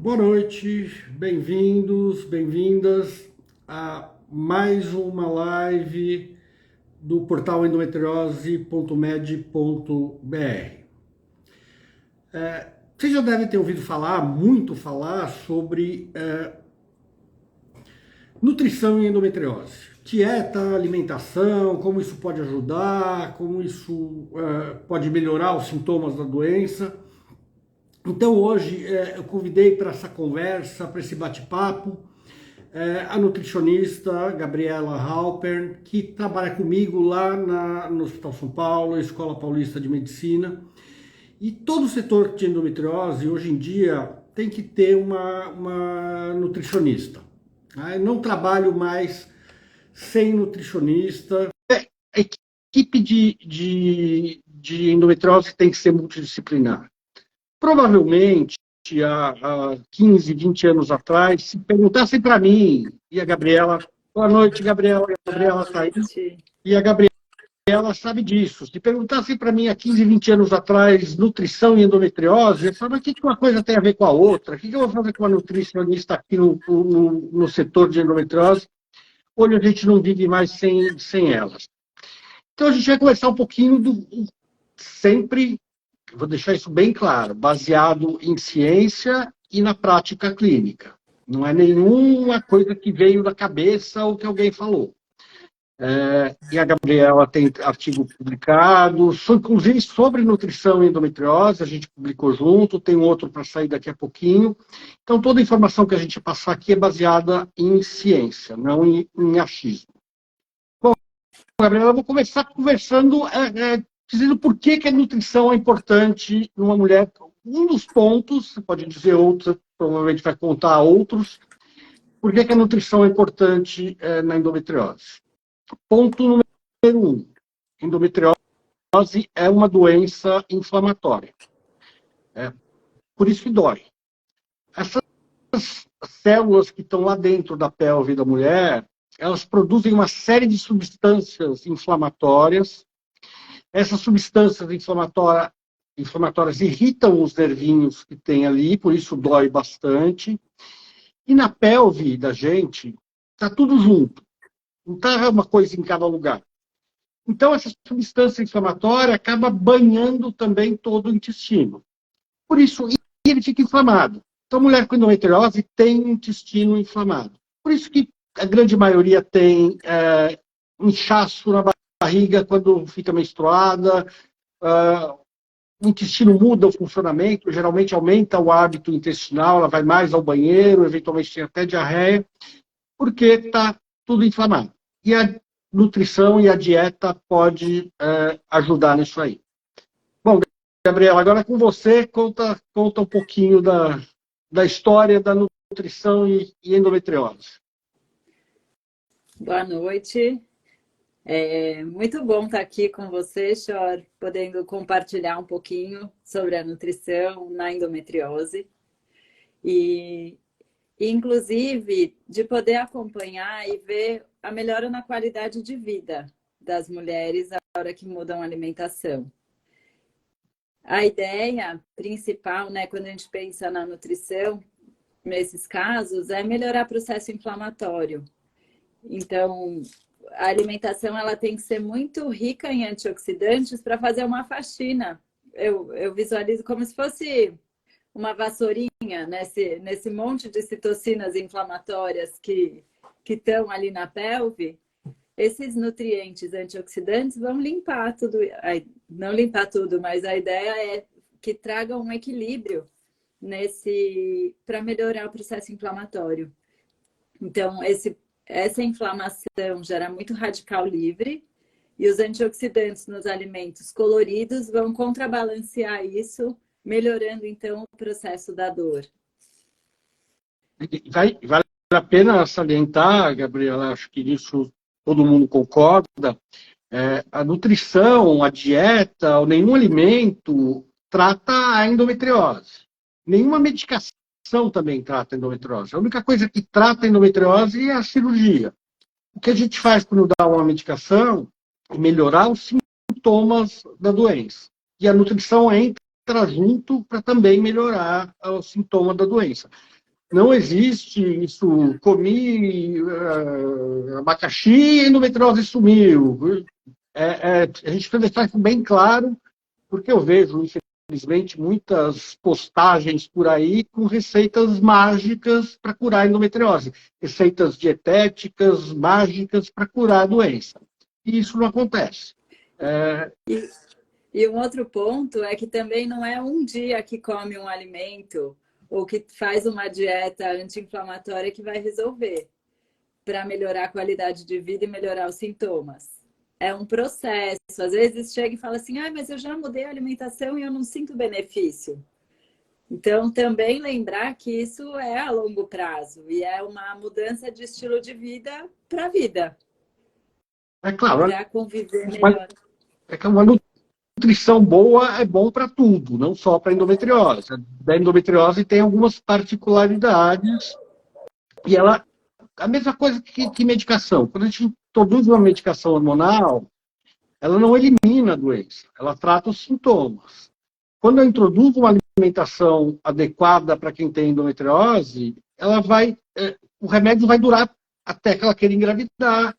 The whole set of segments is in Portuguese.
Boa noite, bem-vindos, bem-vindas a mais uma live do portal endometriose.med.br. Vocês já devem ter ouvido falar, muito falar, sobre nutrição e endometriose. Dieta, alimentação, como isso pode ajudar, como isso pode melhorar os sintomas da doença. Então hoje eu convidei para essa conversa, para esse bate-papo, a nutricionista Gabriela Halpern, que trabalha comigo lá no Hospital São Paulo, Escola Paulista de Medicina. E todo o setor de endometriose, hoje em dia, tem que ter uma nutricionista. Eu não trabalho mais sem nutricionista. A equipe de endometriose tem que ser multidisciplinar. Provavelmente, há 15, 20 anos atrás, se perguntassem para mim, e a Gabriela, boa noite, Gabriela, a Gabriela está aí, e a Gabriela sabe disso. Se perguntassem para mim há 15, 20 anos atrás, nutrição e endometriose, eu falava, mas o que uma coisa tem a ver com a outra? O que eu vou fazer com uma nutricionista aqui no setor de endometriose? Hoje a gente não vive mais sem elas. Então a gente vai conversar um pouquinho sempre. Vou deixar isso bem claro, baseado em ciência e na prática clínica. Não é nenhuma coisa que veio da cabeça ou que alguém falou. E a Gabriela tem artigo publicado, inclusive sobre nutrição e endometriose, a gente publicou junto, tem outro para sair daqui a pouquinho. Então, toda a informação que a gente passar aqui é baseada em ciência, não em achismo. Bom, Gabriela, eu vou começar conversando dizendo por que a nutrição é importante numa mulher. Um dos pontos, você pode dizer outros, provavelmente vai contar outros, por que a nutrição é importante na endometriose. Ponto número 1. Endometriose é uma doença inflamatória. Por isso que dói. Essas células que estão lá dentro da pelve da mulher, elas produzem uma série de substâncias inflamatórias. Essas substâncias inflamatórias irritam os nervinhos que tem ali, por isso dói bastante. E na pelve da gente, está tudo junto. Não está uma coisa em cada lugar. Então, essa substância inflamatória acaba banhando também todo o intestino. Por isso, ele fica inflamado. Então, a mulher com endometriose tem um intestino inflamado. Por isso que a grande maioria tem inchaço na barriga quando fica menstruada, o intestino muda o funcionamento, geralmente aumenta o hábito intestinal, ela vai mais ao banheiro, eventualmente tem até diarreia, porque está tudo inflamado. E a nutrição e a dieta pode ajudar nisso aí. Bom, Gabriela, agora com você, conta um pouquinho da história da nutrição e endometriose. Boa noite. Muito bom estar aqui com você, Chor, podendo compartilhar um pouquinho sobre a nutrição na endometriose. E inclusive, de poder acompanhar e ver a melhora na qualidade de vida das mulheres na hora que mudam a alimentação. A ideia principal, né, quando a gente pensa na nutrição, nesses casos, é melhorar o processo inflamatório. Então, a alimentação ela tem que ser muito rica em antioxidantes para fazer uma faxina. Eu visualizo como se fosse uma vassourinha nesse monte de citocinas inflamatórias que estão ali na pelve. Esses nutrientes antioxidantes vão limpar tudo, não limpar tudo, mas a ideia é que tragam um equilíbrio para melhorar o processo inflamatório. Então, essa inflamação gera muito radical livre e os antioxidantes nos alimentos coloridos vão contrabalancear isso, melhorando, então, o processo da dor. Vale a pena salientar, Gabriela, acho que isso todo mundo concorda, a nutrição, a dieta, ou nenhum alimento trata a endometriose. Nenhuma medicação também trata a endometriose. A única coisa que trata a endometriose é a cirurgia. O que a gente faz quando dá uma medicação é melhorar os sintomas da doença. E a nutrição entra junto para também melhorar o sintoma da doença. não existe isso, comi abacaxi e a endometriose sumiu. A gente precisa deixar isso bem claro, porque eu vejo, infelizmente, muitas postagens por aí com receitas mágicas para curar a endometriose, receitas dietéticas mágicas para curar a doença. E isso não acontece. E um outro ponto é que também não é um dia que come um alimento ou que faz uma dieta anti-inflamatória que vai resolver para melhorar a qualidade de vida e melhorar os sintomas. É um processo. Às vezes chega e fala assim, mas eu já mudei a alimentação e eu não sinto benefício. Então, também lembrar que isso é a longo prazo e é uma mudança de estilo de vida para a vida. É claro, para conviver melhor. Uma nutrição boa é bom para tudo, não só para endometriose. A endometriose tem algumas particularidades e ela a mesma coisa que medicação. Quando a gente introduz uma medicação hormonal, ela não elimina a doença, ela trata os sintomas. Quando eu introduzo uma alimentação adequada para quem tem endometriose, o remédio vai durar até que ela queira engravidar.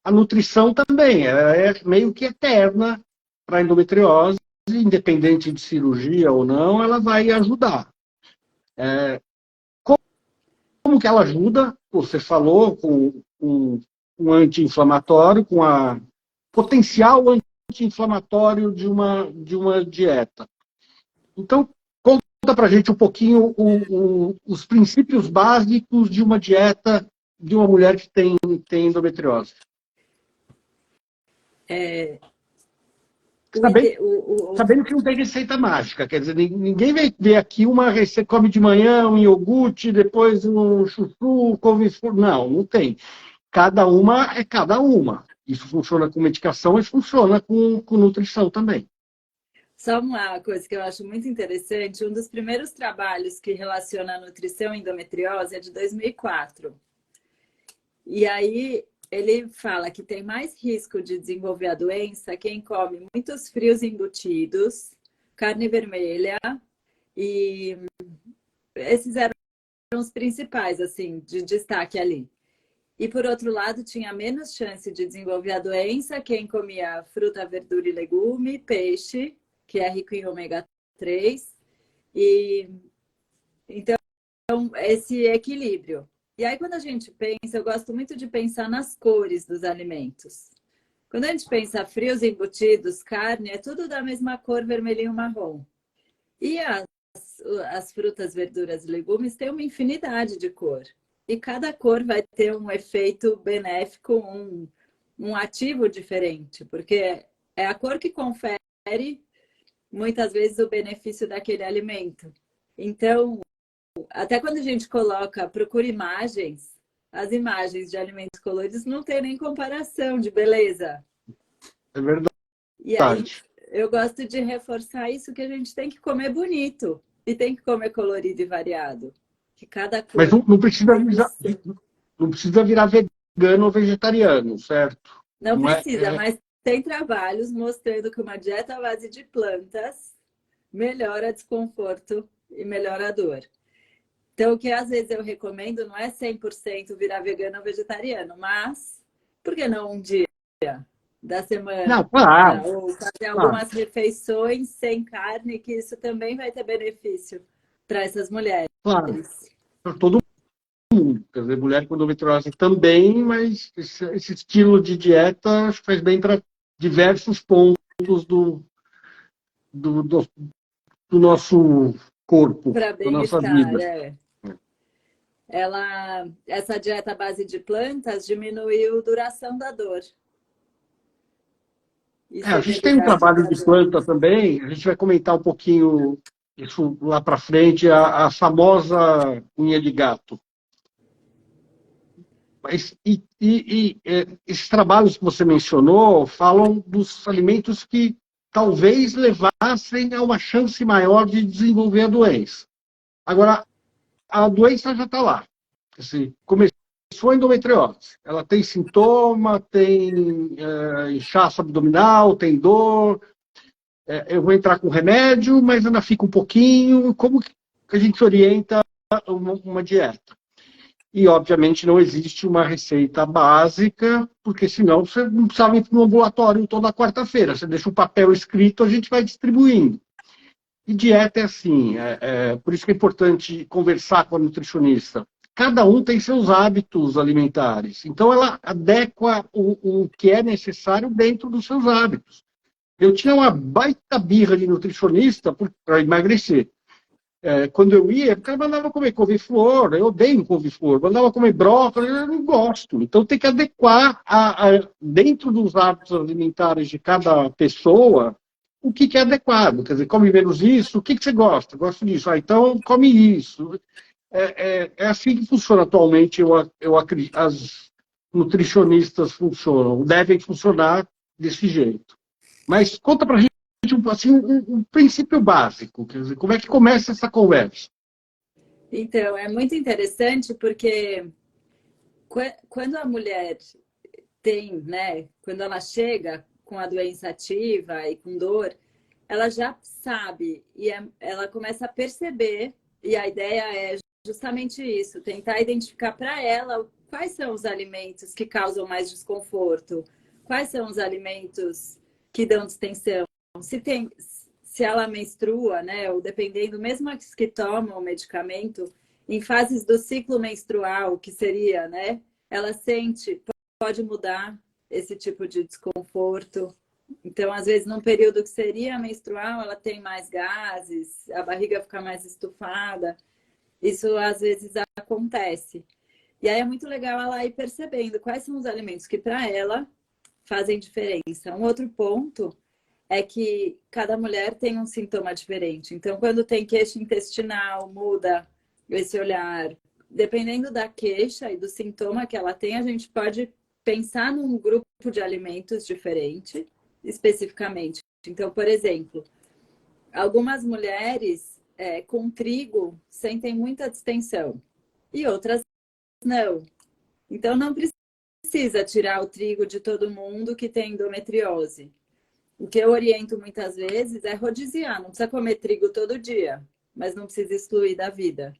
A nutrição também é meio que eterna para a endometriose, independente de cirurgia ou não, ela vai ajudar. Como que ela ajuda? Você falou com um anti-inflamatório, com a potencial anti-inflamatório de uma dieta. Então, conta para a gente um pouquinho os princípios básicos de uma dieta de uma mulher que tem endometriose. Sabendo que não tem receita mágica, quer dizer, ninguém vai ver aqui uma receita, come de manhã um iogurte, depois um chuchu, couve-flor. Não tem. Cada uma é cada uma. Isso funciona com medicação e funciona com nutrição também. Só uma coisa que eu acho muito interessante, um dos primeiros trabalhos que relaciona a nutrição e endometriose é de 2004. E aí ele fala que tem mais risco de desenvolver a doença quem come muitos frios embutidos, carne vermelha, e esses eram os principais, assim, de destaque ali. E, por outro lado, tinha menos chance de desenvolver a doença quem comia fruta, verdura e legume, peixe, que é rico em ômega 3. Então, esse equilíbrio. E aí, quando a gente pensa, eu gosto muito de pensar nas cores dos alimentos. Quando a gente pensa frios, embutidos, carne, é tudo da mesma cor, vermelhinho, marrom. E as frutas, verduras e legumes têm uma infinidade de cor. E cada cor vai ter um efeito benéfico, um ativo diferente, porque é a cor que confere, muitas vezes, o benefício daquele alimento. Então, até quando a gente procura imagens, as imagens de alimentos coloridos não tem nem comparação de beleza. É verdade. E aí, eu gosto de reforçar isso, que a gente tem que comer bonito e tem que comer colorido e variado. Que cada cor... Mas não precisa virar vegano ou vegetariano, certo? Não precisa, mas tem trabalhos mostrando que uma dieta à base de plantas melhora desconforto e melhora a dor. Então, o que às vezes eu recomendo não é 100% virar vegano ou vegetariano, mas por que não um dia da semana? Não, claro. Ou fazer algumas refeições sem carne, que isso também vai ter benefício para essas mulheres. Claro, para todo mundo. Quer dizer, mulher com endometriose também, mas esse estilo de dieta acho que faz bem para diversos pontos do nosso corpo, da nossa vida. Essa dieta à base de plantas diminuiu a duração da dor. A gente tem um trabalho de planta também, a gente vai comentar um pouquinho isso lá para frente, a famosa unha de gato. Mas, esses trabalhos que você mencionou falam dos alimentos que talvez levassem a uma chance maior de desenvolver a doença. Agora, a doença já está lá. Assim, começou a endometriose. Ela tem sintoma, tem inchaço abdominal, tem dor. Eu vou entrar com remédio, mas ainda fica um pouquinho. Como que a gente orienta uma dieta. E, obviamente, não existe uma receita básica, porque senão você não precisava ir para um ambulatório toda quarta-feira. Você deixa um papel escrito, a gente vai distribuindo. E dieta é assim, por isso que é importante conversar com a nutricionista. Cada um tem seus hábitos alimentares, então ela adequa o que é necessário dentro dos seus hábitos. Eu tinha uma baita birra de nutricionista para emagrecer. Quando eu ia, o cara mandava comer couve-flor, eu odeio couve-flor, mandava comer brócolis, eu não gosto. Então tem que adequar dentro dos hábitos alimentares de cada pessoa o que é adequado. Quer dizer, come menos isso, o que você gosta? Gosto disso. Então come isso. É assim que funciona atualmente, eu acredito, as nutricionistas funcionam, devem funcionar desse jeito. Mas conta pra gente assim, um princípio básico, quer dizer, como é que começa essa conversa? Então, é muito interessante porque quando a mulher tem, né, quando ela chega com a doença ativa e com dor, ela já sabe e ela começa a perceber, e a ideia é justamente isso, tentar identificar para ela quais são os alimentos que causam mais desconforto, quais são os alimentos que dão distensão. Se ela menstrua, né, ou dependendo, mesmo as que tomam o medicamento, em fases do ciclo menstrual, que seria, né, ela sente, pode mudar esse tipo de desconforto. Então, às vezes, num período que seria menstrual, ela tem mais gases, a barriga fica mais estufada. Isso, às vezes, acontece. E aí é muito legal ela ir percebendo quais são os alimentos que, para ela, fazem diferença. Um outro ponto é que cada mulher tem um sintoma diferente. Então, quando tem queixa intestinal, muda esse olhar. Dependendo da queixa e do sintoma que ela tem, a gente pode pensar num grupo de alimentos diferente, especificamente. Então, por exemplo, algumas mulheres com trigo sentem muita distensão e outras não. Então, não precisa tirar o trigo de todo mundo que tem endometriose. O que eu oriento muitas vezes é rodiziar. Não precisa comer trigo todo dia, mas não precisa excluir da vida.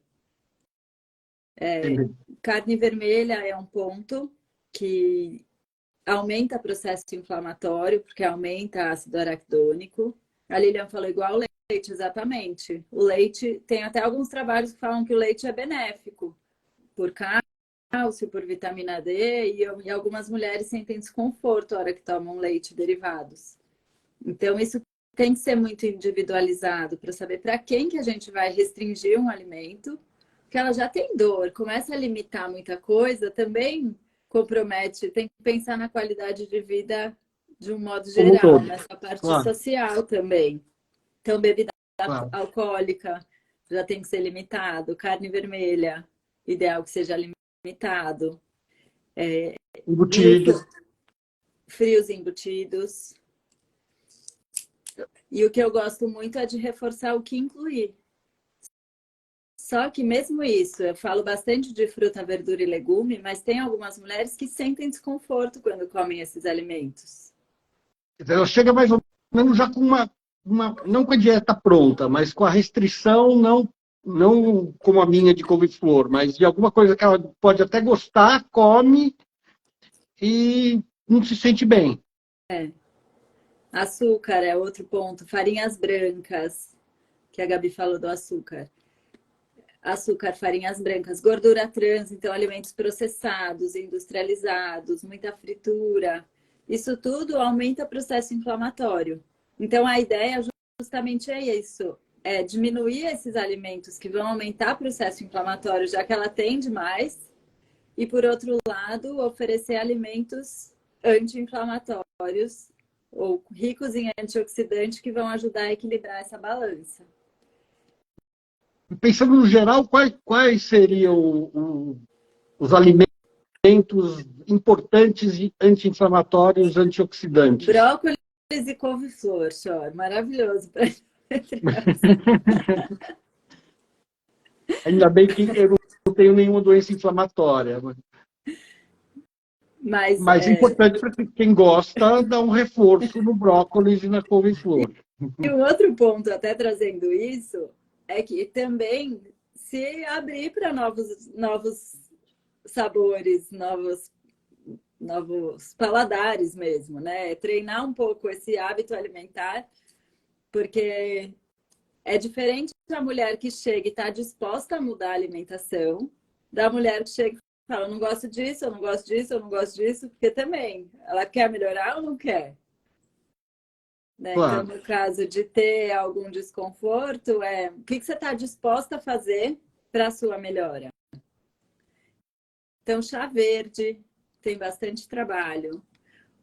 Carne vermelha é um ponto que aumenta o processo inflamatório, porque aumenta ácido araquidônico. A Lilian falou igual o leite, exatamente. O leite, tem até alguns trabalhos que falam que o leite é benéfico, por cálcio, por vitamina D, e algumas mulheres sentem desconforto na hora que tomam leite e derivados. Então, isso tem que ser muito individualizado para saber para quem que a gente vai restringir um alimento, porque ela já tem dor, começa a limitar muita coisa, também compromete, tem que pensar na qualidade de vida de um modo geral, nessa parte social também. Então, bebida alcoólica já tem que ser limitado, carne vermelha, ideal que seja limitado. Embutido. Frios embutidos. E o que eu gosto muito é de reforçar o que incluir. Só que mesmo isso, eu falo bastante de fruta, verdura e legume, mas tem algumas mulheres que sentem desconforto quando comem esses alimentos. Ela chega mais ou menos já com não com a dieta pronta, mas com a restrição, não como a minha de couve-flor, mas de alguma coisa que ela pode até gostar, come e não se sente bem. Açúcar é outro ponto. Farinhas brancas, que a Gabi falou do açúcar. Açúcar, farinhas brancas, gordura trans, então alimentos processados, industrializados, muita fritura. Isso tudo aumenta o processo inflamatório. Então a ideia justamente é isso, é diminuir esses alimentos que vão aumentar o processo inflamatório, já que ela tem demais, e por outro lado, oferecer alimentos anti-inflamatórios ou ricos em antioxidantes que vão ajudar a equilibrar essa balança. Pensando no geral, quais seriam os alimentos importantes e anti-inflamatórios, antioxidantes? Brócolis e couve-flor, Chor. Maravilhoso para Ainda bem que eu não tenho nenhuma doença inflamatória. Mas é importante para quem gosta dar um reforço no brócolis e na couve-flor. E um outro ponto, até trazendo isso, é que também se abrir para novos sabores, novos paladares mesmo, né? Treinar um pouco esse hábito alimentar, porque é diferente da mulher que chega e está disposta a mudar a alimentação, da mulher que chega e fala, eu não gosto disso, eu não gosto disso, eu não gosto disso, porque também ela quer melhorar ou não quer? Né? Então, Claro. no caso de ter algum desconforto, o que você está disposta a fazer para a sua melhora? Então, chá verde tem bastante trabalho.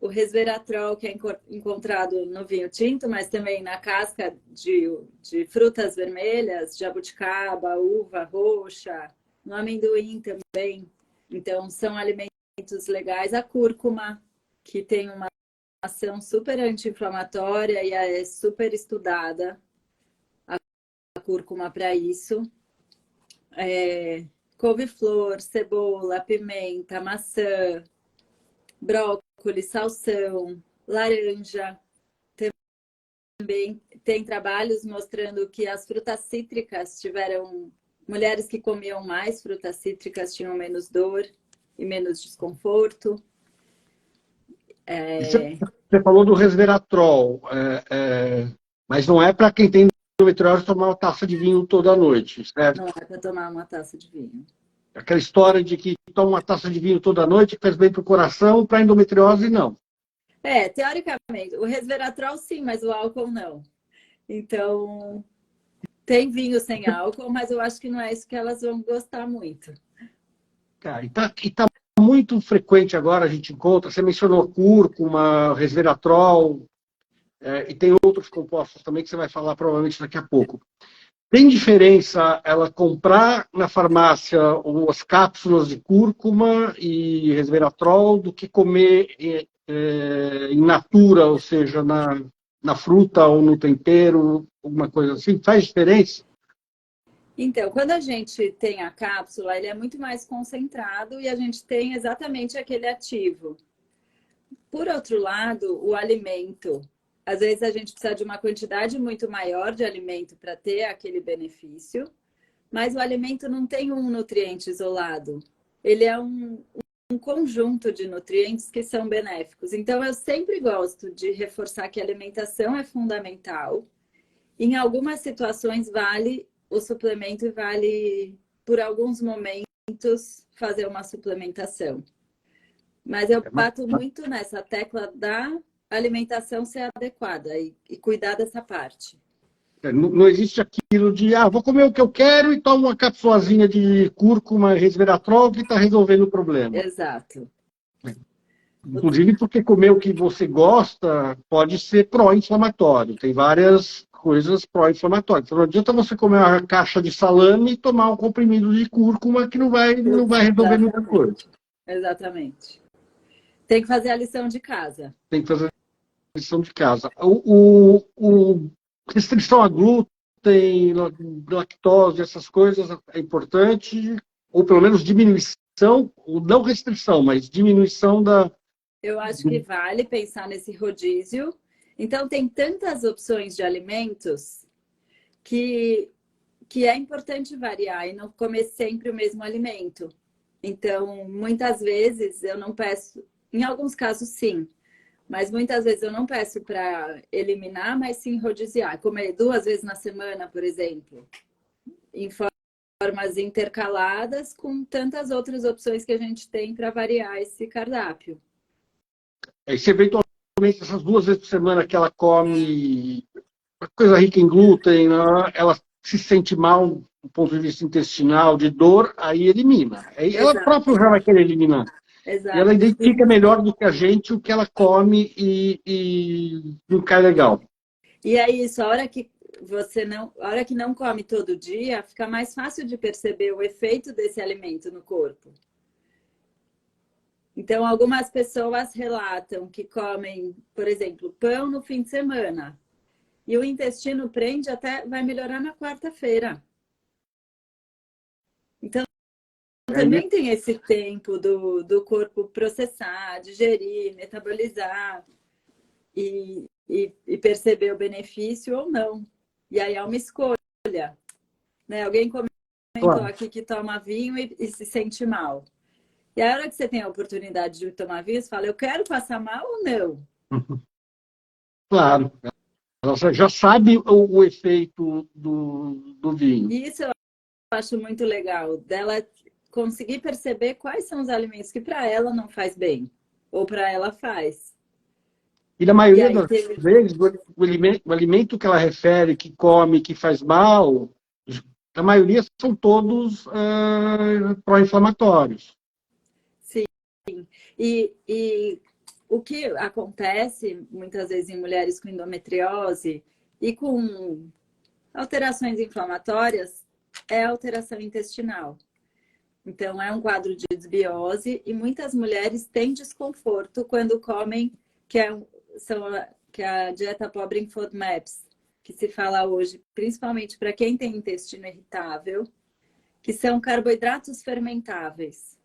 O resveratrol, que é encontrado no vinho tinto, mas também na casca de frutas vermelhas, jabuticaba, uva roxa, no amendoim também. Então, são alimentos legais. A cúrcuma, que tem uma ação super anti-inflamatória e é super estudada, a cúrcuma para isso. Couve-flor, cebola, pimenta, maçã, brócolis, salsão, laranja. Também tem trabalhos mostrando que as frutas cítricas tiveram... Mulheres que comiam mais frutas cítricas tinham menos dor e menos desconforto. Você falou do resveratrol, mas não é para quem tem endometriose tomar uma taça de vinho toda noite, certo? Não é para tomar uma taça de vinho. Aquela história de que toma uma taça de vinho toda noite faz bem para o coração, para a endometriose não. Teoricamente, o resveratrol sim, mas o álcool não. Então, tem vinho sem álcool, mas eu acho que não é isso que elas vão gostar muito. E tá muito frequente agora, a gente encontra, você mencionou cúrcuma, resveratrol, e tem outros compostos também que você vai falar provavelmente daqui a pouco. Tem diferença ela comprar na farmácia as cápsulas de cúrcuma e resveratrol do que comer in natura, ou seja, na fruta ou no tempero, alguma coisa assim? Faz diferença? Então, quando a gente tem a cápsula, ele é muito mais concentrado e a gente tem exatamente aquele ativo. Por outro lado, o alimento, às vezes a gente precisa de uma quantidade muito maior de alimento para ter aquele benefício, mas o alimento não tem um nutriente isolado. Ele é um conjunto de nutrientes que são benéficos. Então, eu sempre gosto de reforçar que a alimentação é fundamental. Em algumas situações, vale o suplemento e vale, por alguns momentos, fazer uma suplementação. Mas eu bato muito nessa tecla da alimentação ser adequada e cuidar dessa parte. Não existe aquilo de, vou comer o que eu quero e tomo uma capsulazinha de cúrcuma e resveratrol que está resolvendo o problema. Exato. Inclusive porque comer o que você gosta pode ser pró-inflamatório. Tem várias coisas pró-inflamatórias. Então não adianta você comer uma caixa de salame e tomar um comprimido de cúrcuma que não vai resolver muita coisa. Exatamente. Tem que fazer a lição de casa. Tem que fazer a lição de casa. Restrição a glúten, lactose, essas coisas é importante, ou pelo menos diminuição, ou não restrição, mas diminuição da... Eu acho que vale pensar nesse rodízio. Então, tem tantas opções de alimentos que é importante variar e não comer sempre o mesmo alimento. Então, muitas vezes eu não peço, em alguns casos sim, mas muitas vezes eu não peço para eliminar, mas sim rodiziar. Comer 2 vezes na semana, por exemplo, em formas intercaladas com tantas outras opções que a gente tem para variar esse cardápio. E se eventualmente essas 2 vezes por semana que ela come coisa rica em glúten, ela se sente mal do ponto de vista intestinal, de dor, aí elimina. Aí ela própria já vai querer eliminar. Exato. E ela identifica melhor do que a gente o que ela come e não cai legal. E é isso, a hora que não come todo dia, fica mais fácil de perceber o efeito desse alimento no corpo. Então, algumas pessoas relatam que comem, por exemplo, pão no fim de semana. E o intestino prende até vai melhorar na quarta-feira. Então, também tem esse tempo do corpo processar, digerir, metabolizar e perceber o benefício ou não. E aí é uma escolha. Né? Alguém come comentou aqui que toma vinho e se sente mal. E a hora que você tem a oportunidade de tomar vinho, você fala, eu quero passar mal ou não? Claro. Ela já sabe o efeito do vinho. E isso eu acho muito legal, dela conseguir perceber quais são os alimentos que para ela não faz bem, ou para ela faz. E na E maioria aí das vezes, o alimento que ela refere, que come, que faz mal, a maioria são todos pró-inflamatórios. Sim. E o que acontece muitas vezes em mulheres com endometriose e com alterações inflamatórias é a alteração intestinal. Então, é um quadro de desbiose e muitas mulheres têm desconforto quando comem, que é a dieta pobre em FODMAPs, que se fala hoje, principalmente para quem tem intestino irritável, que são carboidratos fermentáveis,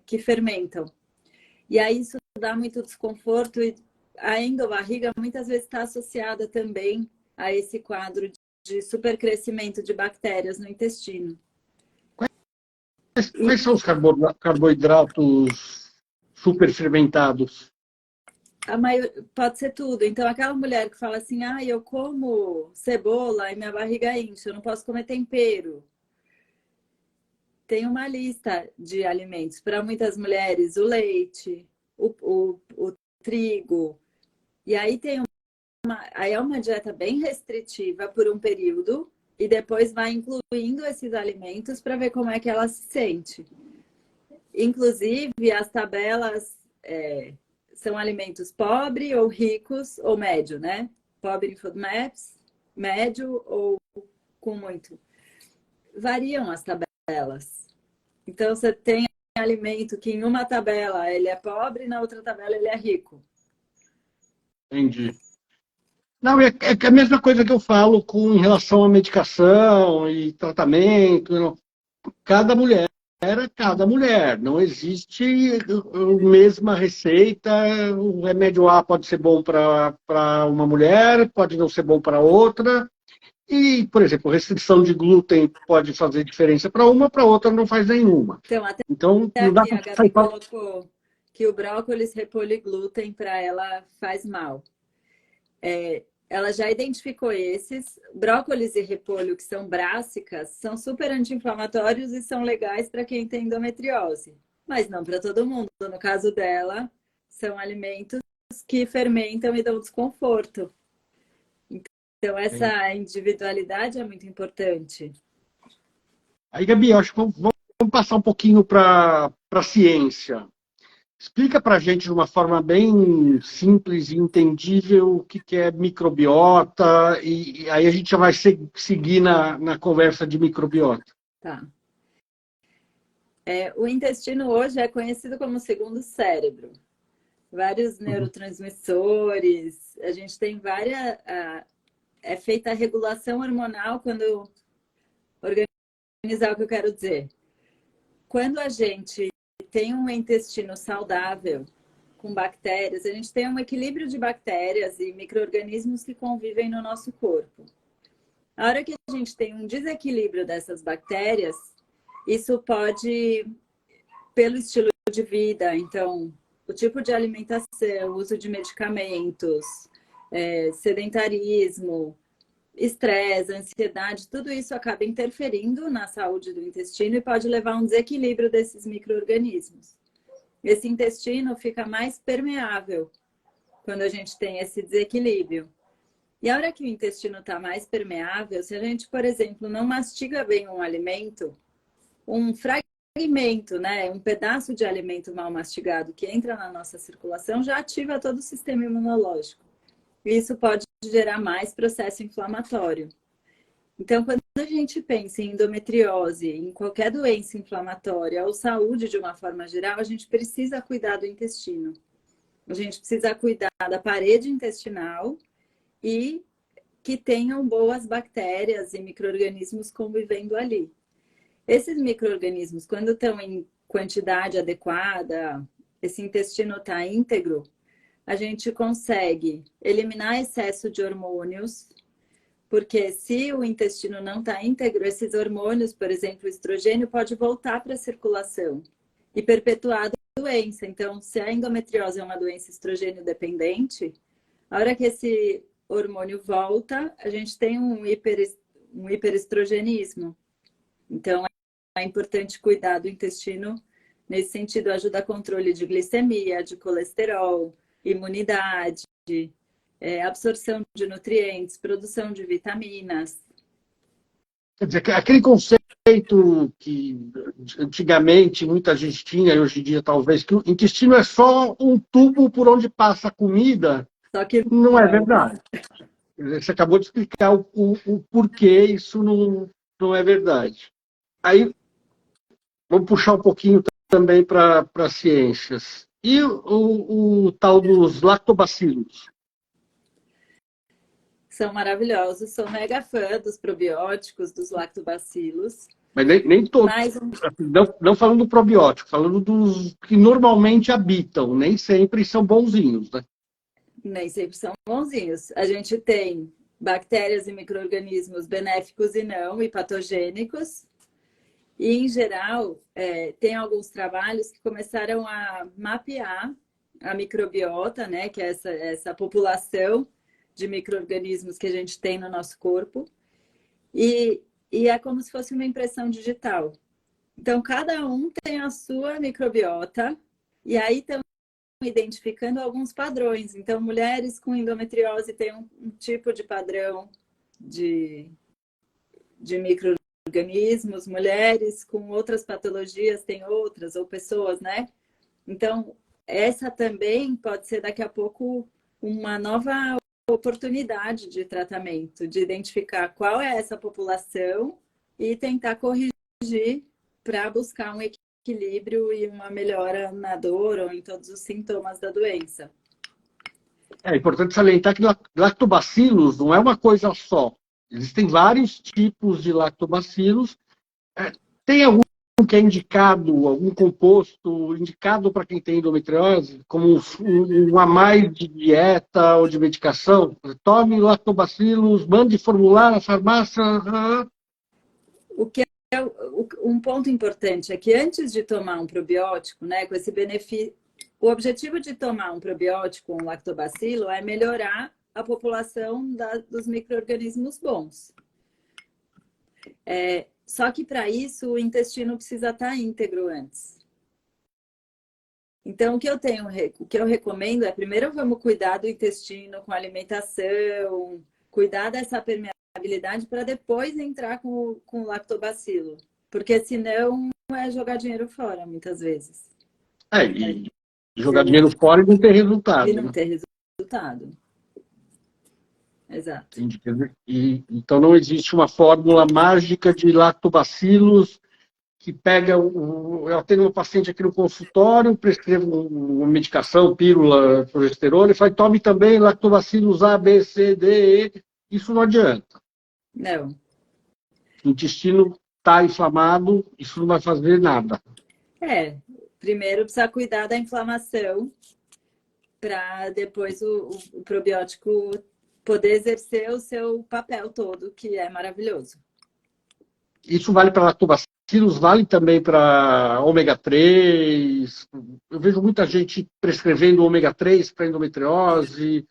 que fermentam. E aí isso dá muito desconforto e a endobarriga muitas vezes está associada também a esse quadro de supercrescimento de bactérias no intestino. Quais são os carboidratos superfermentados? Pode ser tudo. Então, aquela mulher que fala assim, eu como cebola e minha barriga enche, eu não posso comer tempero. Tem uma lista de alimentos. Para muitas mulheres, o leite, o trigo. E aí aí é uma dieta bem restritiva por um período e depois vai incluindo esses alimentos para ver como é que ela se sente. Inclusive, as tabelas são alimentos pobre ou ricos ou médio, né? Pobre em FODMAPs, médio ou com muito. Variam as tabelas. Então, você tem alimento que em uma tabela ele é pobre, na outra tabela ele é rico. Entendi. Não, é a mesma coisa que eu falo em relação à medicação e tratamento. Não. Cada mulher. Não existe a mesma receita. O remédio A pode ser bom para uma mulher, pode não ser bom para outra. E, por exemplo, restrição de glúten pode fazer diferença para outra não faz nenhuma. Então não dá aqui a para Gabi colocou que o brócolis repoliglúten para ela faz mal. Ela já identificou esses. Brócolis e repolho, que são brássicas, são super anti-inflamatórios e são legais para quem tem endometriose. Mas não para todo mundo. No caso dela, são alimentos que fermentam e dão desconforto. Então, essa individualidade é muito importante. Aí, Gabi, eu acho que vamos passar um pouquinho para a ciência. Explica para a gente de uma forma bem simples e entendível o que é microbiota, e aí a gente já vai seguir na conversa de microbiota. Tá. O intestino hoje é conhecido como o segundo cérebro. Vários neurotransmissores, a gente tem várias... É feita a regulação hormonal quando... Organizar o que eu quero dizer. Quando a gente tem um intestino saudável, com bactérias, a gente tem um equilíbrio de bactérias e micro-organismos que convivem no nosso corpo. A hora que a gente tem um desequilíbrio dessas bactérias, isso pode, pelo estilo de vida, então, o tipo de alimentação, uso de medicamentos, sedentarismo, estresse, ansiedade, tudo isso acaba interferindo na saúde do intestino e pode levar a um desequilíbrio desses micro-organismos. Esse intestino fica mais permeável quando a gente tem esse desequilíbrio. E a hora que o intestino está mais permeável, se a gente, por exemplo, não mastiga bem um alimento, um fragmento, né, um pedaço de alimento mal mastigado que entra na nossa circulação já ativa todo o sistema imunológico. Isso pode gerar mais processo inflamatório. Então, quando a gente pensa em endometriose, em qualquer doença inflamatória ou saúde de uma forma geral, a gente precisa cuidar do intestino. A gente precisa cuidar da parede intestinal e que tenham boas bactérias e micro-organismos convivendo ali. Esses micro-organismos, quando estão em quantidade adequada, esse intestino está íntegro, a gente consegue eliminar excesso de hormônios, Porque se o intestino não está íntegro, esses hormônios, por exemplo, o estrogênio, pode voltar para a circulação e perpetuar a doença. Então, se a endometriose é uma doença estrogênio dependente, a hora que esse hormônio volta, a gente tem um hiperestrogenismo. Então, é importante cuidar do intestino nesse sentido, ajuda a controle de glicemia, de colesterol, imunidade, absorção de nutrientes, produção de vitaminas. Quer dizer, aquele conceito que antigamente muita gente tinha, e hoje em dia talvez, que o intestino é só um tubo por onde passa a comida, Só que não é verdade. Você acabou de explicar o porquê isso não é verdade. Aí, vamos puxar um pouquinho também para ciências. E o tal dos lactobacilos? são maravilhosos, sou mega fã dos probióticos, dos lactobacilos. Mas nem todos. Mas Não falando do probiótico, falando dos que normalmente habitam, nem sempre são bonzinhos, né? nem sempre são bonzinhos. A gente tem bactérias e micro-organismos benéficos e não, e patogênicos. E, em geral, tem alguns trabalhos que começaram a mapear a microbiota, né, que é essa população de micro-organismos que a gente tem no nosso corpo. E é como se fosse uma impressão digital. Então, cada um tem a sua microbiota, e aí estão identificando alguns padrões. Então, mulheres com endometriose têm um tipo de padrão de micro-organismos, mulheres com outras patologias têm outras, ou pessoas, né? Então, essa também pode ser daqui a pouco uma nova oportunidade de tratamento, de identificar qual é essa população e tentar corrigir para buscar um equilíbrio e uma melhora na dor ou em todos os sintomas da doença. É importante salientar que lactobacilos não é uma coisa só. Existem vários tipos de lactobacilos. Tem algum que é indicado, algum composto indicado para quem tem endometriose, como um a mais de dieta ou de medicação? Tome lactobacilos, mande formular na farmácia. O que é um ponto importante é que antes de tomar um probiótico, né, com esse benefício, o objetivo de tomar um probiótico, um lactobacilo, é melhorar a população dos micro-organismos bons. Só que para isso o intestino precisa estar íntegro antes. Então, o que eu recomendo é, primeiro vamos cuidar do intestino com alimentação, cuidar dessa permeabilidade para depois entrar com o lactobacilo. Porque senão é jogar dinheiro fora, muitas vezes. E jogar dinheiro fora e não ter resultado. E não ter resultado. Exato. Então não existe uma fórmula mágica de lactobacilos que pega. Eu tenho uma paciente aqui no consultório, prescrevo uma medicação, pílula, progesterona, e fala, tome também lactobacilos A, B, C, D, E. Isso não adianta. Não. O intestino está inflamado, isso não vai fazer nada. Primeiro precisa cuidar da inflamação para depois o probiótico poder exercer o seu papel todo, que é maravilhoso. Isso vale para lactobacilos, vale também para ômega 3. Eu vejo muita gente prescrevendo ômega 3 para endometriose.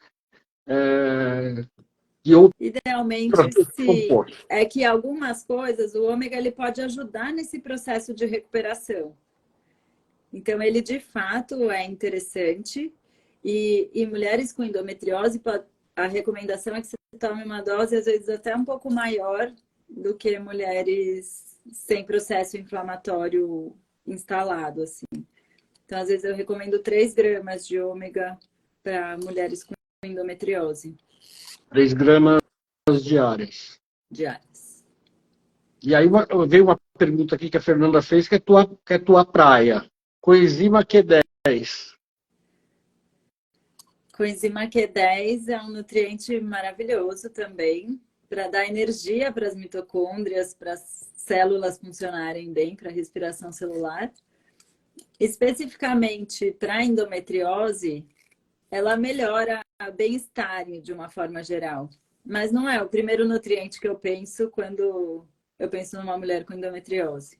Idealmente, sim. É que algumas coisas, o ômega ele pode ajudar nesse processo de recuperação. Então, ele de fato é interessante. E mulheres com endometriose, a recomendação é que você tome uma dose, às vezes, até um pouco maior do que mulheres sem processo inflamatório instalado, assim. Então, às vezes, eu recomendo 3 gramas de ômega para mulheres com endometriose. 3 gramas diárias. E aí veio uma pergunta aqui que a Fernanda fez, que é tua praia. Coenzima Q10. Coenzima Q10 é um nutriente maravilhoso também, para dar energia para as mitocôndrias, para as células funcionarem bem, para a respiração celular. Especificamente para a endometriose, ela melhora o bem-estar de uma forma geral. mas não é o primeiro nutriente que eu penso quando eu penso numa mulher com endometriose.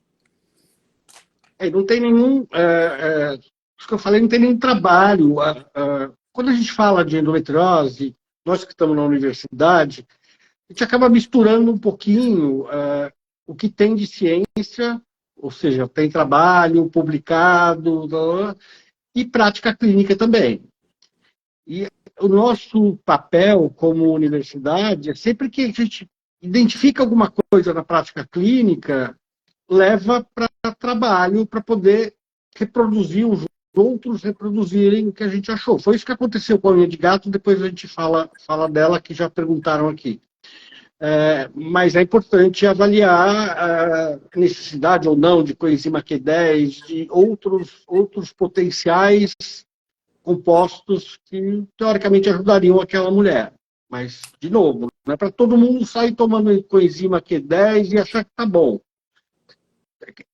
Não tem nenhum, isso que eu falei, não tem nenhum trabalho. Quando a gente fala de endometriose, nós que estamos na universidade, a gente acaba misturando um pouquinho o que tem de ciência, ou seja, tem trabalho publicado, e prática clínica também. E o nosso papel como universidade é sempre que a gente identifica alguma coisa na prática clínica, leva para trabalho para poder reproduzir os outros reproduzirem o que a gente achou. Foi isso que aconteceu com a unha de gato, depois a gente fala dela, que já perguntaram aqui. Mas é importante avaliar a necessidade ou não de coenzima Q10, de outros potenciais compostos que, teoricamente, ajudariam aquela mulher. Mas, de novo, não é para todo mundo sair tomando coenzima Q10 e achar que está bom.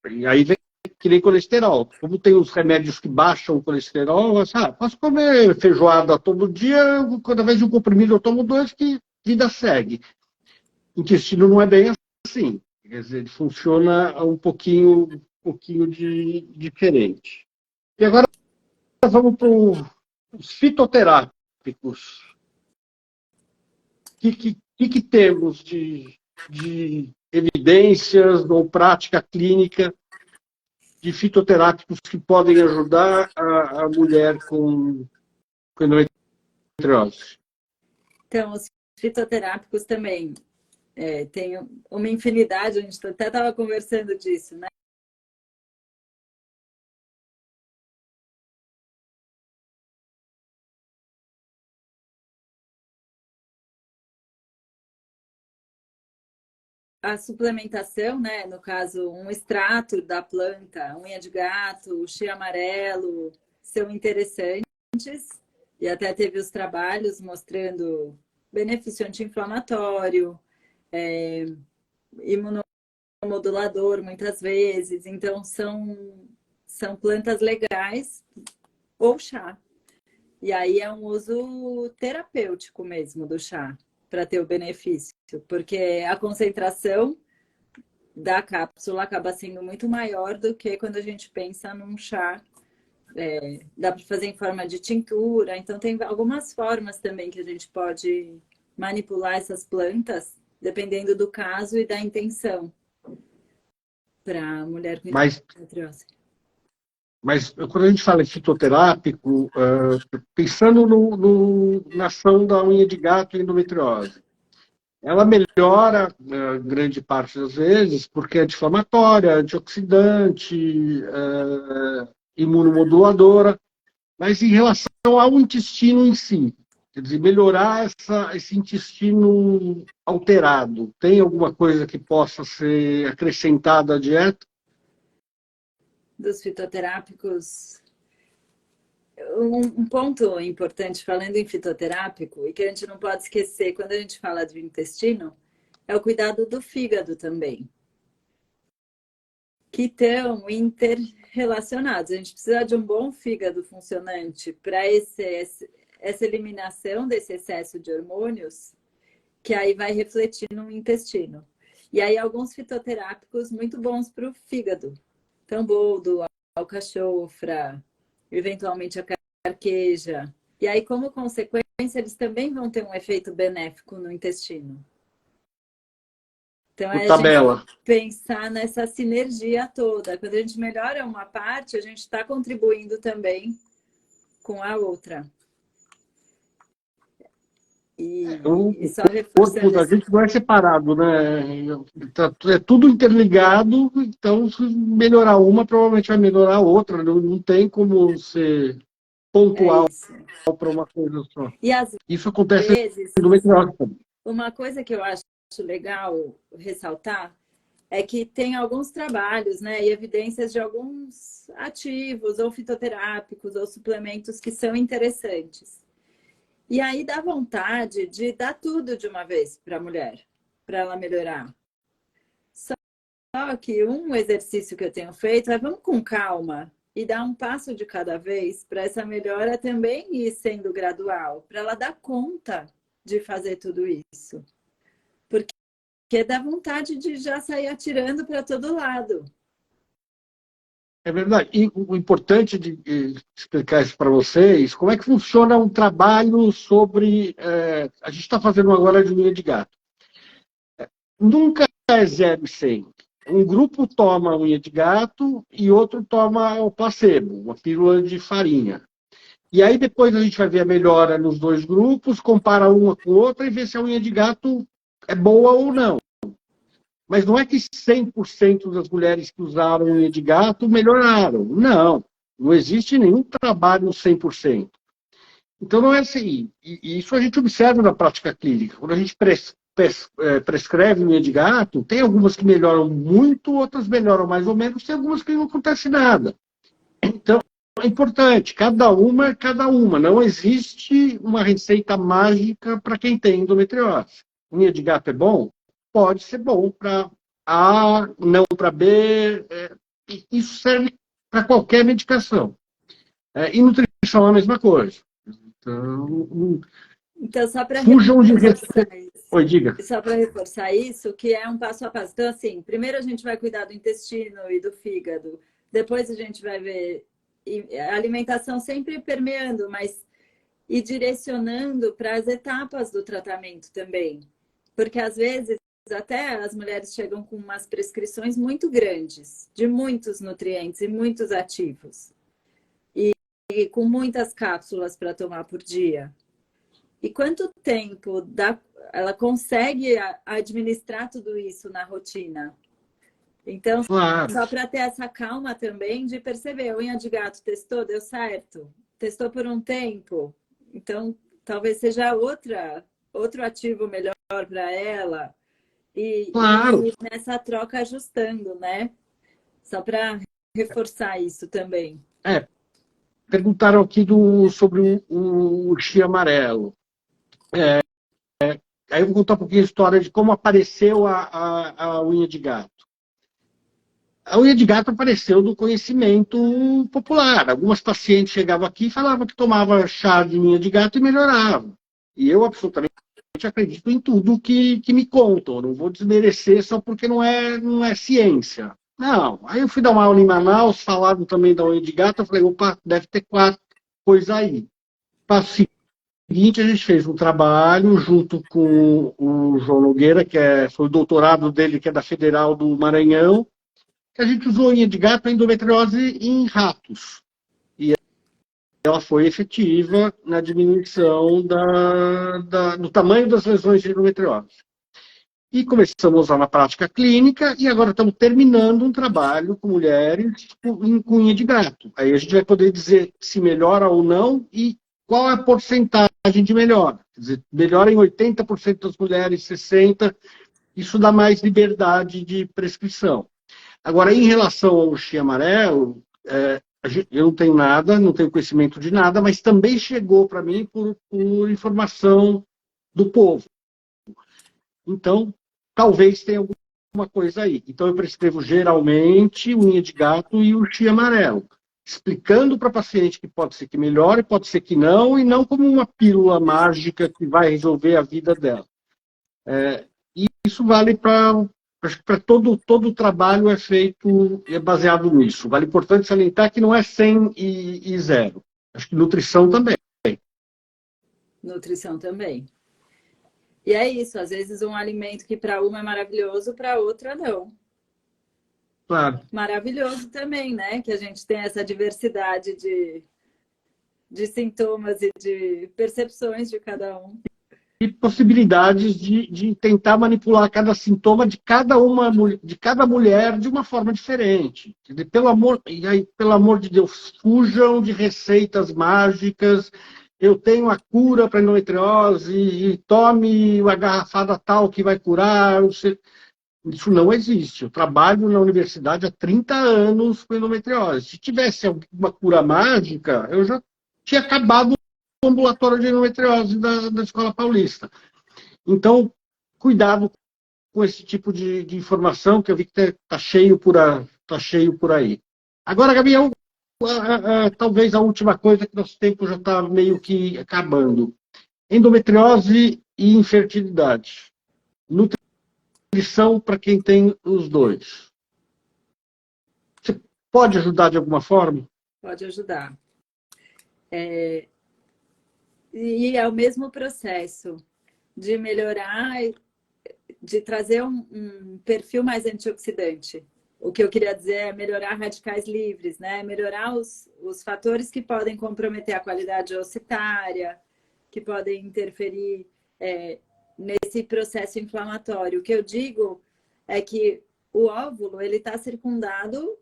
E aí vem que nem colesterol. Como tem os remédios que baixam o colesterol, posso comer feijoada todo dia, cada vez de um comprimido eu tomo dois, que vida segue. O intestino não é bem assim. Quer dizer, ele funciona um pouquinho diferente. E agora vamos para os fitoterápicos. O que temos de evidências ou prática clínica de fitoterápicos que podem ajudar a mulher com endometriose? Então, os fitoterápicos também tem uma infinidade, a gente até estava conversando disso, né? A suplementação, né? No caso, um extrato da planta, unha de gato, chia amarelo, são interessantes. E até teve os trabalhos mostrando benefício anti-inflamatório, imunomodulador, muitas vezes. Então, são plantas legais ou chá. E aí é um uso terapêutico mesmo do chá, para ter o benefício, porque a concentração da cápsula acaba sendo muito maior do que quando a gente pensa num chá. Dá para fazer em forma de tintura, então tem algumas formas também que a gente pode manipular essas plantas, dependendo do caso e da intenção, para a mulher com endometriose. Mas quando a gente fala em fitoterápico, pensando na ação da unha de gato e endometriose, ela melhora grande parte das vezes porque é anti-inflamatória, antioxidante, imunomoduladora, mas em relação ao intestino em si, quer dizer, melhorar esse intestino alterado, tem alguma coisa que possa ser acrescentada à dieta? Dos fitoterápicos, um ponto importante, falando em fitoterápico, e que a gente não pode esquecer quando a gente fala do intestino, é o cuidado do fígado também, que estão interrelacionados. A gente precisa de um bom fígado funcionante para essa eliminação desse excesso de hormônios, que aí vai refletir no intestino. E aí alguns fitoterápicos muito bons para o fígado. Tamboldo, alcachofra, eventualmente a carqueja. E aí, como consequência, eles também vão ter um efeito benéfico no intestino. Então, a gente pensar nessa sinergia toda. Quando a gente melhora uma parte, a gente está contribuindo também com a outra. E só reforçando... O corpo da gente não é separado, né? É tudo interligado, então se melhorar uma, provavelmente vai melhorar a outra. Não tem como ser pontual para uma coisa só. E às isso acontece vezes, no endometriose também. Uma coisa que eu acho legal ressaltar é que tem alguns trabalhos, né, e evidências de alguns ativos ou fitoterápicos ou suplementos que são interessantes. E aí dá vontade de dar tudo de uma vez para a mulher, para ela melhorar. Só que um exercício que eu tenho feito é vamos com calma e dar um passo de cada vez para essa melhora também ir sendo gradual, para ela dar conta de fazer tudo isso. Porque dá vontade de já sair atirando para todo lado. É verdade. E o importante de explicar isso para vocês, como é que funciona um trabalho sobre... a gente está fazendo agora de unha de gato. Nunca é 0 e 100. Um grupo toma a unha de gato e outro toma o placebo, uma pílula de farinha. E aí depois a gente vai ver a melhora nos dois grupos, compara uma com outra e vê se a unha de gato é boa ou não. Mas não é que 100% das mulheres que usaram unha de gato melhoraram. Não, não existe nenhum trabalho 100%. Então não é assim. E isso a gente observa na prática clínica. Quando a gente prescreve unha de gato, tem algumas que melhoram muito, outras melhoram mais ou menos, tem algumas que não acontece nada. Então, é importante, cada uma é cada uma. Não existe uma receita mágica para quem tem endometriose. Unha de gato é bom? Pode ser bom para A, não para B. Isso serve para qualquer medicação. E nutrição é a mesma coisa. Então, só para fujam de reforçar isso. Oi, diga. Só para reforçar isso, que é um passo a passo. Então, assim, primeiro a gente vai cuidar do intestino e do fígado. Depois a gente vai ver a alimentação sempre permeando, mas e direcionando para as etapas do tratamento também. Porque às vezes até as mulheres chegam com umas prescrições muito grandes, de muitos nutrientes e muitos ativos. E com muitas cápsulas para tomar por dia. E quanto tempo ela consegue administrar tudo isso na rotina? Então, Claro. só para ter essa calma também de perceber, a unha de gato testou, deu certo? Testou por um tempo? Então, talvez seja outro ativo melhor para ela. Claro. E nessa troca ajustando, né? Só para reforçar isso também. Perguntaram aqui sobre o chia amarelo. Aí eu vou contar um pouquinho a história de como apareceu a unha de gato. A unha de gato apareceu do conhecimento popular. Algumas pacientes chegavam aqui e falavam que tomava chá de unha de gato e melhoravam. E eu absolutamente acredito em tudo que me contam. Não vou desmerecer só porque não é ciência. Não. Aí eu fui dar uma aula em Manaus, falaram também da unha de gato. Eu falei, opa, deve ter 4 coisas aí. Passo seguinte, a gente fez um trabalho junto com o João Nogueira, foi o doutorado dele, que é da Federal do Maranhão, que a gente usou unha de gato para endometriose em ratos. E ela foi efetiva na diminuição do tamanho das lesões de endometriose. E começamos a usar na prática clínica, e agora estamos terminando um trabalho com mulheres com unha de gato. Aí a gente vai poder dizer se melhora ou não e qual é a porcentagem de melhora. Quer dizer, melhora em 80% das mulheres, 60%. Isso dá mais liberdade de prescrição. Agora, em relação ao chia amarelo, eu não tenho nada, não tenho conhecimento de nada, mas também chegou para mim por informação do povo. Então, talvez tenha alguma coisa aí. Então, eu prescrevo geralmente unha de gato e o chia amarelo, explicando para a paciente que pode ser que melhore, pode ser que não, e não como uma pílula mágica que vai resolver a vida dela. E isso vale para todo o trabalho é feito, é baseado nisso. Vale importante salientar que não é 100 e 0. Acho que nutrição também. Nutrição também. E é isso, às vezes um alimento que para uma é maravilhoso, para outra não. Claro. Maravilhoso também, né? Que a gente tem essa diversidade de sintomas e de percepções de cada um. E possibilidades de tentar manipular cada sintoma de cada mulher de uma forma diferente. Pelo amor de Deus, fujam de receitas mágicas. Eu tenho a cura para endometriose e tome uma garrafada tal que vai curar. Isso não existe. Eu trabalho na universidade há 30 anos com endometriose. Se tivesse alguma cura mágica, eu já tinha acabado o ambulatório de endometriose da Escola Paulista. Então, cuidado com esse tipo de informação, que eu vi que está cheio por aí. Agora, Gabriel, talvez a última coisa, que nosso tempo já está meio que acabando. Endometriose e infertilidade. Nutrição para quem tem os dois. Você pode ajudar de alguma forma? Pode ajudar. E é o mesmo processo de melhorar, de trazer um perfil mais antioxidante. O que eu queria dizer é melhorar radicais livres, né? Melhorar os fatores que podem comprometer a qualidade ocitária, que podem interferir nesse processo inflamatório. O que eu digo é que o óvulo ele está circundado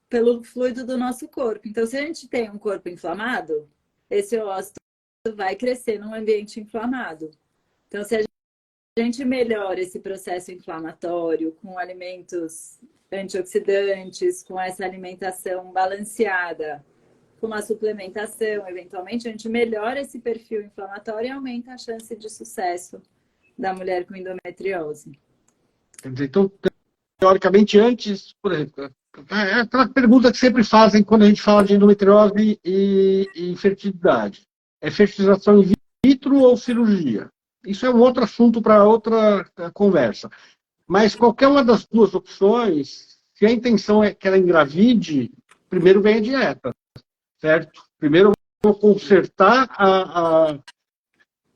pelo fluido do nosso corpo. Então, se a gente tem um corpo inflamado, esse óvulo vai crescer num ambiente inflamado. Então, se a gente melhora esse processo inflamatório com alimentos antioxidantes, com essa alimentação balanceada, com uma suplementação, eventualmente, a gente melhora esse perfil inflamatório e aumenta a chance de sucesso da mulher com endometriose. Então, teoricamente, antes, por exemplo, é aquela pergunta que sempre fazem quando a gente fala de endometriose e infertilidade. É fertilização in vitro ou cirurgia? Isso é um outro assunto para outra conversa. Mas qualquer uma das duas opções, se a intenção é que ela engravide, primeiro vem a dieta, certo? Primeiro eu vou consertar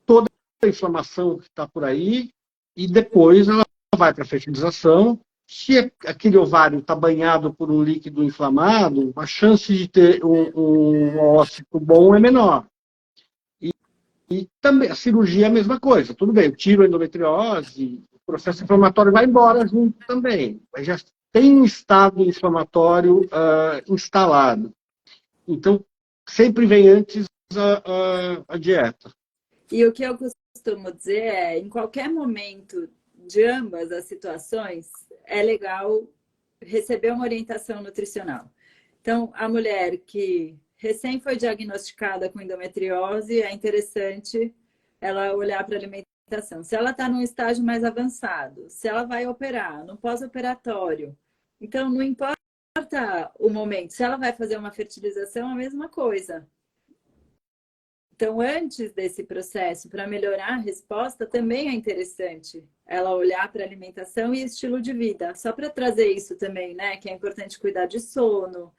toda a inflamação que está por aí e depois ela vai para a fertilização. Se aquele ovário está banhado por um líquido inflamado, a chance de ter um óssito bom é menor. E também a cirurgia é a mesma coisa. Tudo bem, eu tiro a endometriose, o processo inflamatório vai embora junto também. Mas já tem um estado inflamatório instalado. Então, sempre vem antes a dieta. E o que eu costumo dizer é, em qualquer momento de ambas as situações, é legal receber uma orientação nutricional. Então, a mulher que recém foi diagnosticada com endometriose, é interessante ela olhar para a alimentação. Se ela está num estágio mais avançado, se ela vai operar, no pós-operatório, então não importa o momento. Se ela vai fazer uma fertilização, a mesma coisa. Então, antes desse processo, para melhorar a resposta, também é interessante ela olhar para alimentação e estilo de vida. Só para trazer isso também, né? Que é importante cuidar de sono,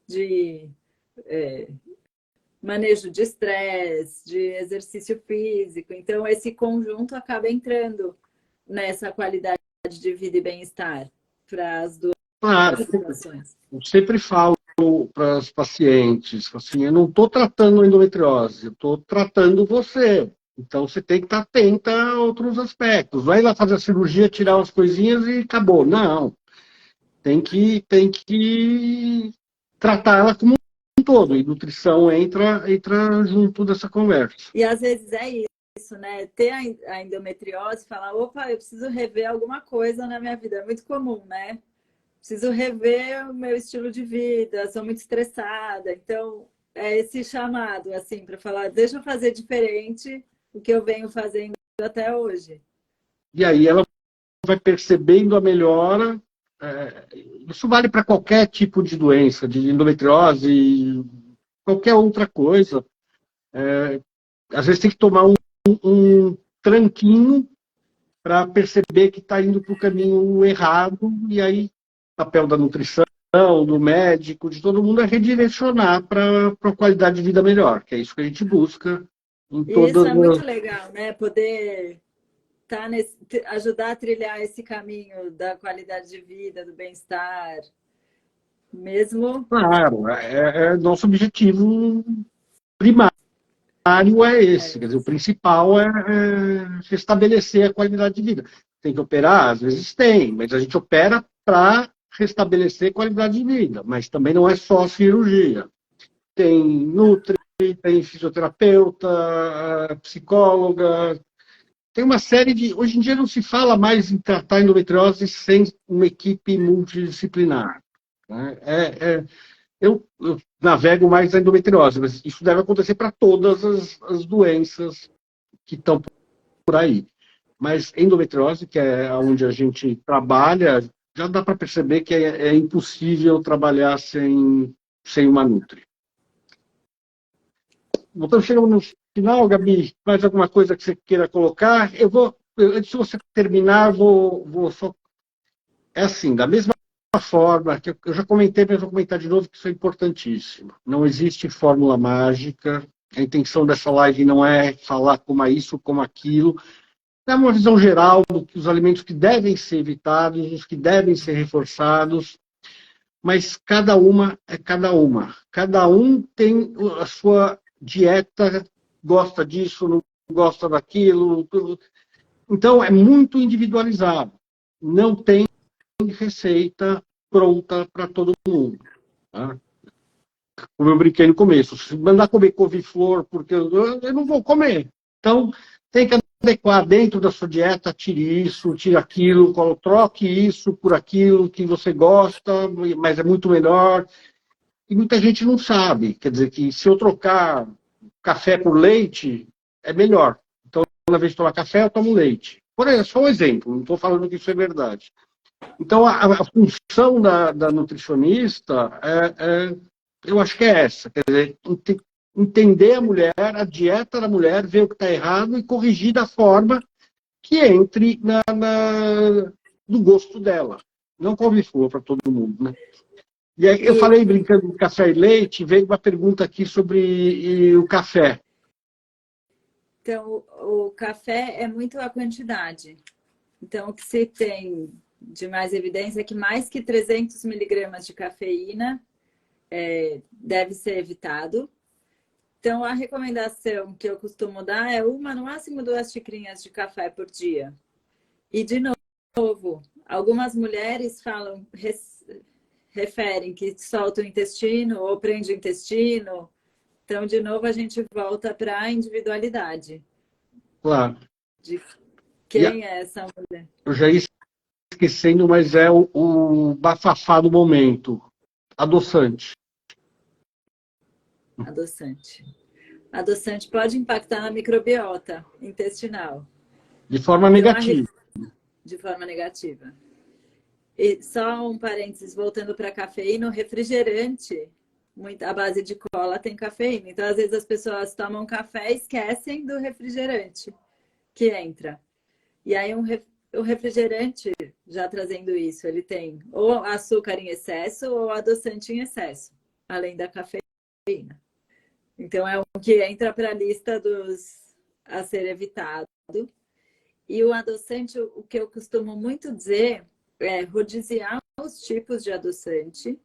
de manejo de estresse, de exercício físico. Então, esse conjunto acaba entrando nessa qualidade de vida e bem-estar para as duas situações. Eu sempre falo para os pacientes, assim, eu não estou tratando endometriose, eu estou tratando você. Então, você tem que estar atenta a outros aspectos. Vai lá fazer a cirurgia, tirar umas coisinhas e acabou. Não. Tem que tratar ela como um todo. E nutrição entra junto dessa conversa. E às vezes é isso, né? Ter a endometriose e falar, opa, eu preciso rever alguma coisa na minha vida. É muito comum, né? Preciso rever o meu estilo de vida, sou muito estressada. Então, é esse chamado, assim, para falar, deixa eu fazer diferente o que eu venho fazendo até hoje. E aí ela vai percebendo a melhora. Isso vale para qualquer tipo de doença, de endometriose, qualquer outra coisa. Às vezes tem que tomar um tranquinho para perceber que está indo para o caminho errado, e aí o papel da nutrição, do médico, de todo mundo é redirecionar para uma qualidade de vida melhor, que é isso que a gente busca em todas Isso é muito legal, né? Poder ajudar a trilhar esse caminho da qualidade de vida, do bem-estar, mesmo... Claro, nosso objetivo primário é esse, quer dizer, o principal é restabelecer a qualidade de vida. Tem que operar? Às vezes tem, mas a gente opera para restabelecer qualidade de vida, mas também não é só cirurgia. Tem nutri, tem fisioterapeuta, psicóloga, tem uma série de... Hoje em dia não se fala mais em tratar endometriose sem uma equipe multidisciplinar. Né? Eu navego mais na endometriose, mas isso deve acontecer para todas as doenças que estão por aí. Mas endometriose, que é onde a gente trabalha, já dá para perceber que é impossível trabalhar sem uma nutri. Voltando, chegamos no final, Gabi, mais alguma coisa que você queira colocar? Antes de você terminar, vou só. É assim, da mesma forma que eu já comentei, mas vou comentar de novo que isso é importantíssimo. Não existe fórmula mágica. A intenção dessa live não é falar como é isso, como aquilo. É uma visão geral dos alimentos que devem ser evitados, os que devem ser reforçados, mas cada uma é cada uma. Cada um tem a sua dieta, gosta disso, não gosta daquilo. Então, é muito individualizado. Não tem receita pronta para todo mundo. Tá? Como eu brinquei no começo, se mandar comer couve-flor, porque eu não vou comer. Então, tem que adequar dentro da sua dieta, tire isso, tire aquilo, troque isso por aquilo que você gosta, mas é muito melhor. E muita gente não sabe. Quer dizer que se eu trocar café por leite, é melhor. Então, na vez de tomar café, eu tomo leite. Por exemplo, só um exemplo, não estou falando que isso é verdade. Então, a função da nutricionista, eu acho que é essa. Quer dizer, entender a mulher, a dieta da mulher, ver o que está errado e corrigir da forma que entre no gosto dela. Não come flor para todo mundo, né? E aí, eu falei, brincando de café e leite, veio uma pergunta aqui sobre o café. Então, o café é muito a quantidade. Então, o que se tem de mais evidência é que mais que 300 miligramas de cafeína deve ser evitado. Então, a recomendação que eu costumo dar é uma, no máximo 2 xicrinhas de café por dia. E, de novo, algumas mulheres falam, referem que solta o intestino ou prende o intestino. Então, de novo, a gente volta para a individualidade. Claro. De quem é essa mulher? Eu já ia esquecendo, mas é o bafafá do momento. Adoçante. Adoçante. Adoçante pode impactar na microbiota intestinal. De forma negativa. De forma negativa. E só um parênteses, voltando para a cafeína, o refrigerante, a base de cola tem cafeína. Então, às vezes, as pessoas tomam café e esquecem do refrigerante que entra. E aí, o refrigerante, já trazendo isso, ele tem ou açúcar em excesso ou adoçante em excesso, além da cafeína. Então, é um que entra para a lista dos a ser evitado. E o adoçante, o que eu costumo muito dizer é rodiziar os tipos de adoçante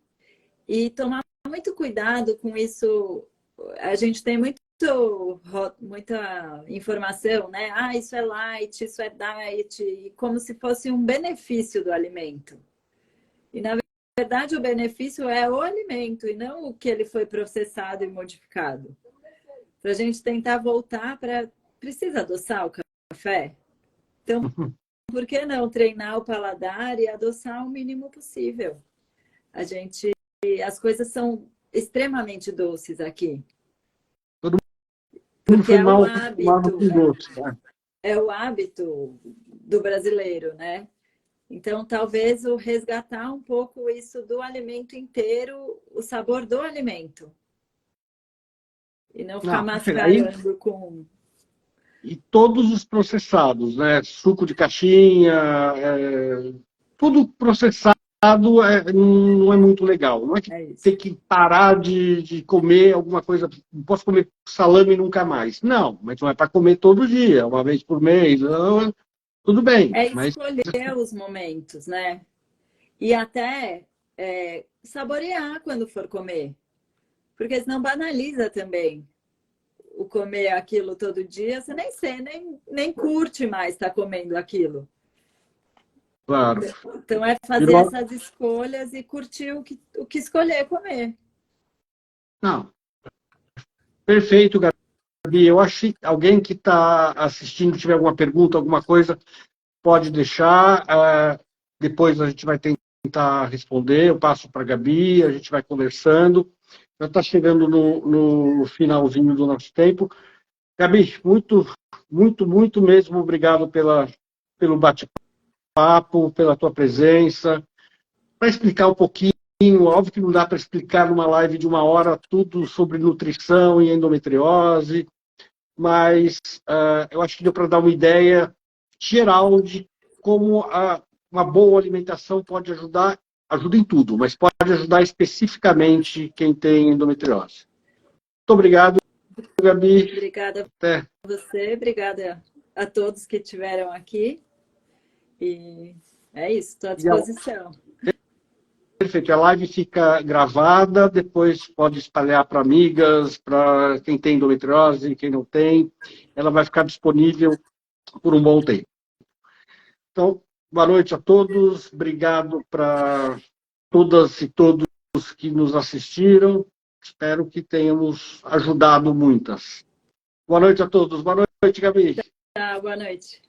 e tomar muito cuidado com isso. A gente tem muita informação, né? Ah, isso é light, isso é diet, como se fosse um benefício do alimento. E, na verdade, o benefício é o alimento e não o que ele foi processado e modificado. Para a gente tentar voltar para... Precisa adoçar o café? Então, por que não treinar o paladar e adoçar o mínimo possível? As coisas são extremamente doces aqui. Todo mundo Porque foi é mal o hábito, com doce, né? é o hábito do brasileiro, né? Então, talvez o resgatar um pouco isso do alimento inteiro, o sabor do alimento. E não ficar mascarando com... E todos os processados, né? Suco de caixinha, tudo processado não é muito legal. Não é que tem que parar de comer alguma coisa, não posso comer salame nunca mais. Não, mas não é para comer todo dia, uma vez por mês. Não, tudo bem. É escolher os momentos, né? E até saborear quando for comer. Porque senão banaliza também. O comer aquilo todo dia, você nem curte mais estar comendo aquilo. Claro. Então é fazer essas escolhas e curtir o que escolher comer. Não. Perfeito, Gabi. Eu acho que alguém que está assistindo, tiver alguma pergunta, alguma coisa, pode deixar. Depois a gente vai tentar responder. Eu passo para a Gabi, a gente vai conversando. Já está chegando no finalzinho do nosso tempo. Gabi, muito, muito, muito mesmo obrigado pelo bate-papo, pela tua presença, para explicar um pouquinho Óbvio que não dá para explicar numa live de 1 hora tudo sobre nutrição e endometriose, mas eu acho que deu para dar uma ideia geral de como uma boa alimentação pode ajudar, ajuda em tudo, mas pode ajudar especificamente quem tem endometriose. Muito obrigado, Gabi. Obrigada Até. a você, obrigada a todos que estiveram aqui. E é isso, estou à disposição. Perfeito. A live fica gravada, depois pode espalhar para amigas, para quem tem endometriose, quem não tem. Ela vai ficar disponível por um bom tempo. Então, boa noite a todos. Obrigado para todas e todos que nos assistiram. Espero que tenhamos ajudado muitas. Boa noite a todos. Boa noite, Gabi. Tá, boa noite.